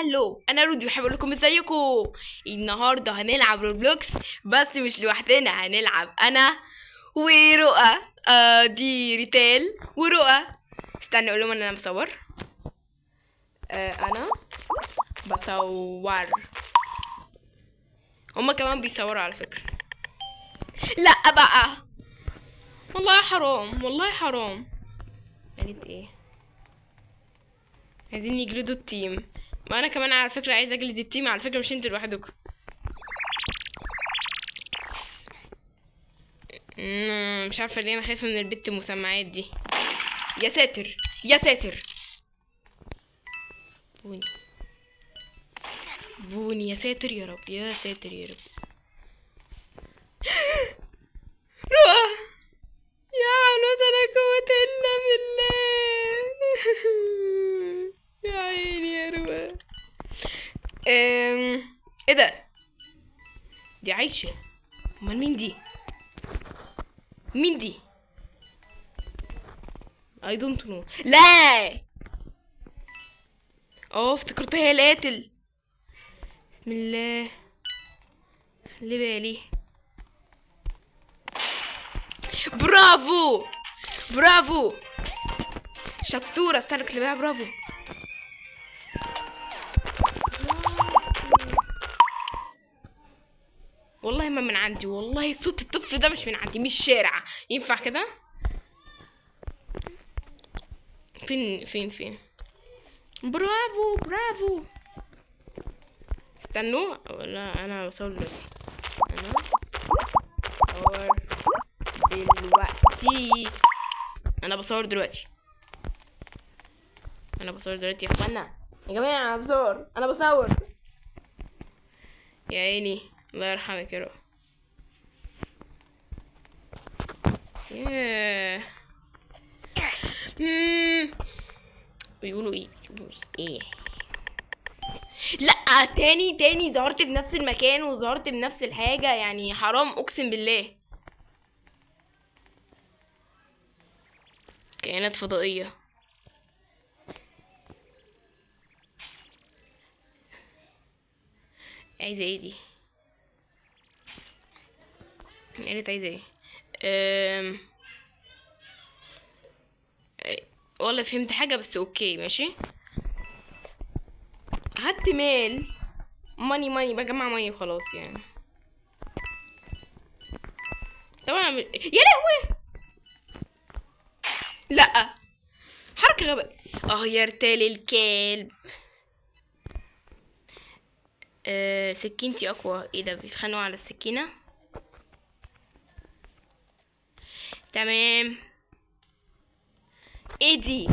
هلو، انا رودي وحابب اقول لكم ازيكم. النهارده هنلعب روبلوكس، بس مش لوحدنا، هنلعب انا ورؤى. دي ريتال ورؤى. استنى اقول لهم ان انا بصور. انا بصور، هما كمان بيصوروا على فكرة. لا بقى، والله حرام، والله حرام. قالت ايه؟ عايزين يجلدوا التيم. ما انا كمان على فكرة عايزة اجلد التيم على فكرة، مش انتوا لوحدكم. مش عارفة ليه انا خايفة من البت المسمعات دي. يا ساتر يا ساتر. بوني بوني، يا ساتر يا رب، يا ساتر يا رب. رؤى، يا حول ولا قوة الا بالله. يا عيني يا رؤى. ايه ده؟ دي عايشة؟ امال مين دي؟ مين دي؟ I don't know. لا، افتكرتها هي القاتل. بسم الله، خلي بالي. برافو برافو، شطورة. استنى اللي بقى، برافو. والله ما من عندي، والله صوت الطفل ده مش من عندي، مش شارع ينفع كده. فين برافو برافو. استنوا، لا انا بصور دلوقتي، انا بصور دلوقتي، انا بصور دلوقتي، انا بصور دلوقتي يا اخوانا، يا جماعه انا بصور، انا بصور. يا عيني، الله يرحمك يا رب. ياه. بيقولوا ايه؟ بيقولوا ايه؟ لا، تاني ظهرت في نفس المكان وظهرت بنفس الحاجة، يعني حرام اقسم بالله. كائنات فضائية. عايزة ايه دي؟ قالت عايزة ايه؟ أم... والله فهمت حاجة، بس اوكي ماشي. خدت مال، ماني بجمع ماني وخلاص يعني. طبعا يا لهوي، لا، حركة غباء. يا رتال الكلب. سكينتي اقوى. ايه ده؟ بيتخانقوا على السكينة. تمام. ايه دي؟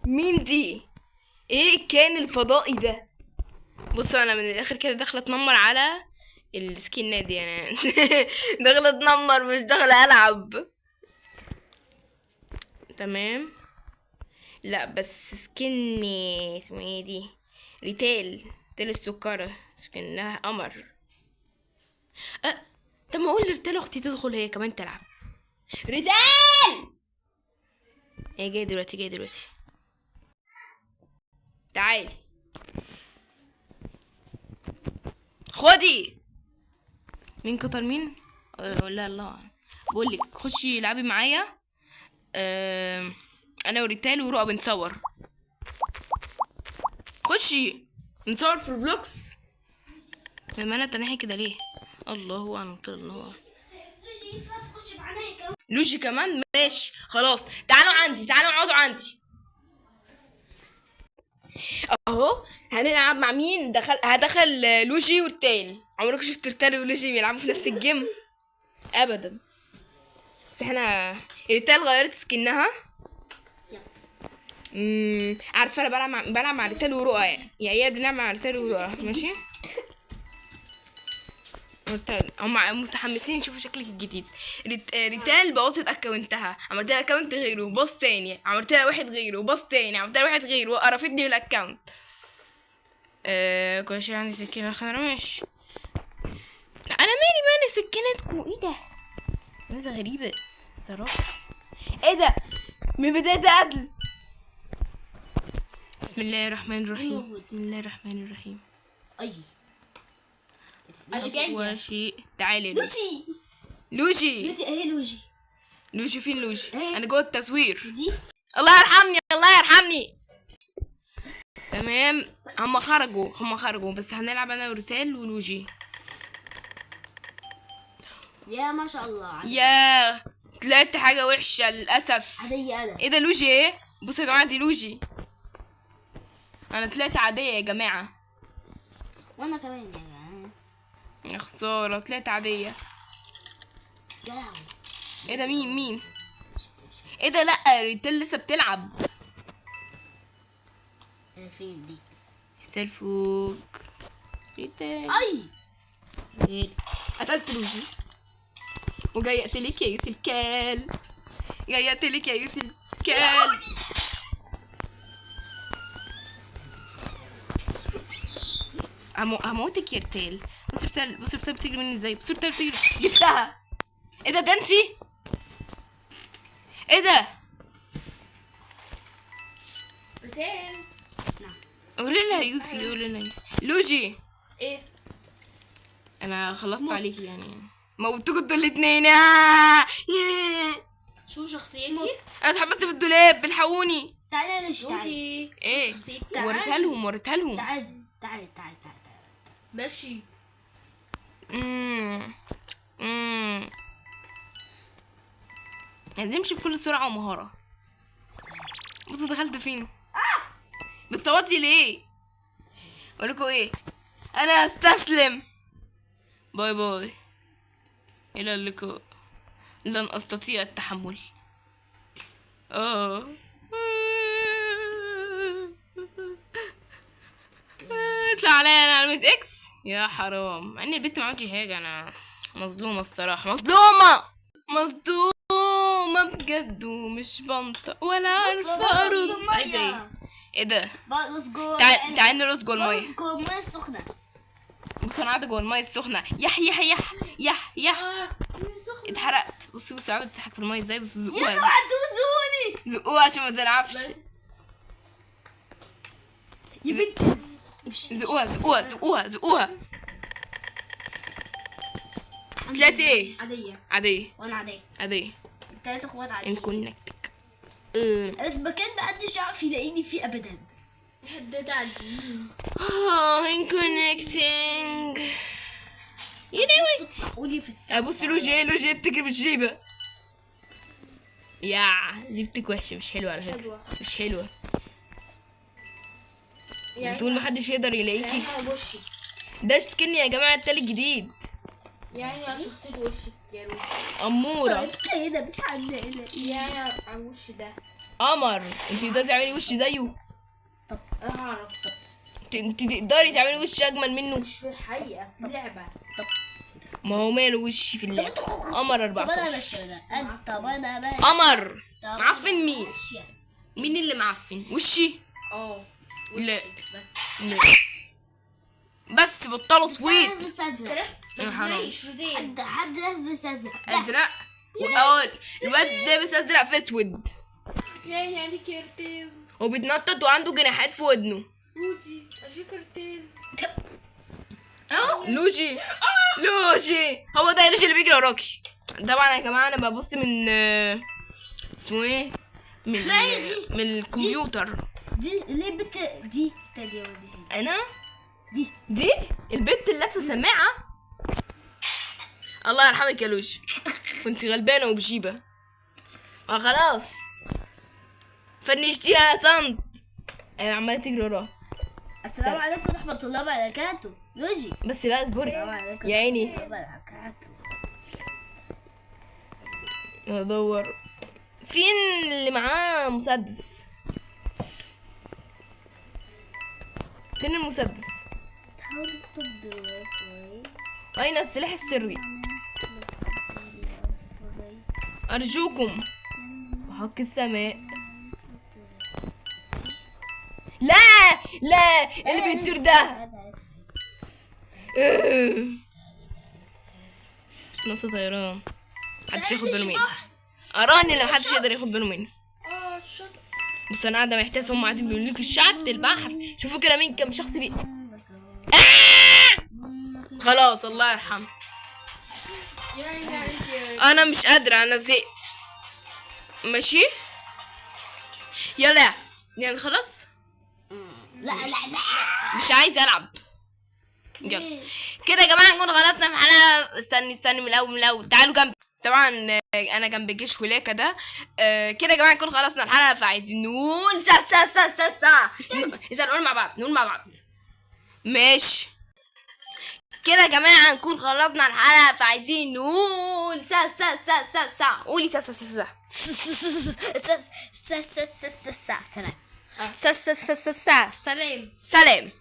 مين دي؟ ايه كان الفضائي ده؟ بصوا، انا من الاخر كده داخله اتنمر على السكين دي يعني. داخله اتنمر، مش داخله العب. تمام. لا بس سكن، اسمه ايه دي؟ ريتال السكرة، سكنها قمر. طب ما اقول لريتال اختي تدخل هي كمان تلعب. ريتال، هي جايه دلوقتي، جايه دلوقتي، تعالي خدي. مين قتل مين؟ لا الله، بقول لك خشي العبي معايا. انا وريتال ورؤى بنصور. خشي نصور في البلوكس. لما انا تنحي كده ليه؟ الله اعلم، الله اعلم. لوجي كمان ماشي خلاص. تعالوا عندي، تعالوا اقعدوا عندي اهو. هنلعب مع مين؟ هدخل لوجي ورتال. عمرك شفت رتال ولوجي بيلعبوا في نفس الجيم؟ ابدا. بس احنا ريتال غيرت سكنها. عارفه، انا بلعب مع ريتال ورؤى، يا عيال بنلعب مع ريتال ورؤى ماشي. هم متحمسين يشوفوا شكلك الجديد. ريتال بوظت اكونتها، عملت لها اكونت غيره باص تاني، عملت لها واحد غيره باص تاني، عملت لها واحد غيره، قرفتني بالاكونت. كل شيء عندي سكينه خضرا ماشي. انا مالي سكينتكم؟ ايه ده؟ ده غريبه صراحه. ايه ده؟ من بدايه قتل. بسم الله الرحمن الرحيم. بسم الله الرحمن الرحيم. اي أول شيء تعالي لوجي لوجي. لوجي اهي لوجي. لوجي فين لوجي؟ إيه؟ أنا جوه التصوير. دي الله يرحمني الله يرحمني. تمام هم خرجوا بس هنلعب أنا وريتال ولوجي. يا ما شاء الله عليك. يا طلعت حاجة وحشة للأسف. عادية انا. ايه ده لوجي ايه؟ بصوا يا جماعة دي لوجي. أنا طلعت عادية يا جماعة. وانا كمان يا جماعة. يا خسارة طلعت عادية. يا ايه ده مين؟ ايه ده لأ ريتال لسه بتلعب. فين دي؟ ريتال فوق. ريتال. اي قتلت لوجي وجاي اقتلك يا يوسف الكال. جاي اقتلك يا يوسف الكال. هموتك يا ريتال. بص ريتال بتجري مني ازاي. بص ريتال بتجري. جبتها. ايه ده انتي؟ ايه ده؟ ريتال. نعم. قولي لها يوسي قولي لها لوجي. ايه؟ انا خلصت عليكي يعني. موتوكوا انتوا الاتنين. شو شخصيتي؟ انا اتحبست في الدولاب الحقوني. تعالي يا لوجي تعالي. ايه شخصيتي؟ وريتها لهم تعالي. ماشي. عايزين نمشي بكل سرعة ومهارة. بصوا دخلت فين. بتصوتي ليه؟ اقولكوا ايه؟ انا استسلم. باي باي الى اللقاء. لن استطيع التحمل. اطلع عليا انا علامة اكس. يا حرام مع ان البنت ما عملتش حاجة. انا مظلومة الصراحة. مظلومة بجد ومش بنطق ولا عارفة ارد. عايزة ايه ده؟ بقص جوه. تعالي نرقص جوه المية. بقص جوه المية السخنة. بص انا قاعدة جوه المية السخنة. يح اتحرقت. بصوا قاعدة بتضحك في المية ازاي. بصوا زقوها يلا هتودوني. زقوها عشان ما تلعبش. يا بنت زقوها. طلعتي ايه؟ عادية. وانا عادية. التلاتة اخوات عادية. انكونكتك. انا في مكان محدش يعرف يلاقيني فيه ابدا. حدد عادي. انكونكتنج. يا لهوي. قولي في السما. بص لوجي بتجري بالجيبة. يا جبتك وحشة مش حلوة على فكرة. مش حلوة. بتقول محدش يقدر يلاقيكي. ده سكني يا جماعة التالي الجديد. يعني على شخصية وشك يا روحي. أمورة. كده مش عندنا. يعني على الوش ده. قمر انت تقدري تعملي وش زيه. طب انا هعرف. انت تقدري تعملي وش اجمل منه. مش في الحقيقة في اللعبة. طب ما هو ماله وشي في اللعبة. قمر 14. طب انا ماشية ده. طب انا ماشية. قمر معفن مين؟ مين اللي معفن؟ وشي؟ لا بس بطلوا سويت. يا حرام. حد لابس ازرق واقول الواد لابس ازرق في اسود. يعني كرتين وبيتنطط وعنده جناحات في ودنه. روتي اشوف كرتين. لوجي هو ده اللي بيجري وراكي. طبعا يا جماعه انا ببص من اسمه ايه من الكمبيوتر. دي ليه بت دي استديو دي. انا دي البنت اللي لابسه سماعه. الله يرحمك يا لوجي. كنت غلبانه وبجيبه. خلاص فنشتيها يا طنط. انا عماله تجري وراها. السلام عليكم ورحمه الله وبركاته. لوجي بس بقى اصبري يا عيني. ادور فين اللي معاه مسدس. فين المسدس؟ اين السلاح السري؟ ارجوكم وحق السماء. لا اللي بيطير ده نص طيران. محدش ياخد باله مني. اراني لو محدش يقدر ياخد باله مني. بس انا قاعده محتاس، هم قاعدين بيقولوا لك شط البحر. شوفوا كده مين كم شخص خلاص الله يرحمه. انا مش قادره، انا زهقت. ماشي يلا يعني خلاص. لا لا لا مش عايزه العب. يلا كده يا جماعه نكون خلصنا في حلقه. استني من الاول تعالوا جنبي. طبعا انا جنب جيش ولاكه ده. كده يا جماعه نكون خلصنا الحلقه، فعايزين نقول اذا نقول مع بعض ماشي. كده يا جماعه نكون خلصنا الحلقه، فعايزين نقول قولي سلام. سلام.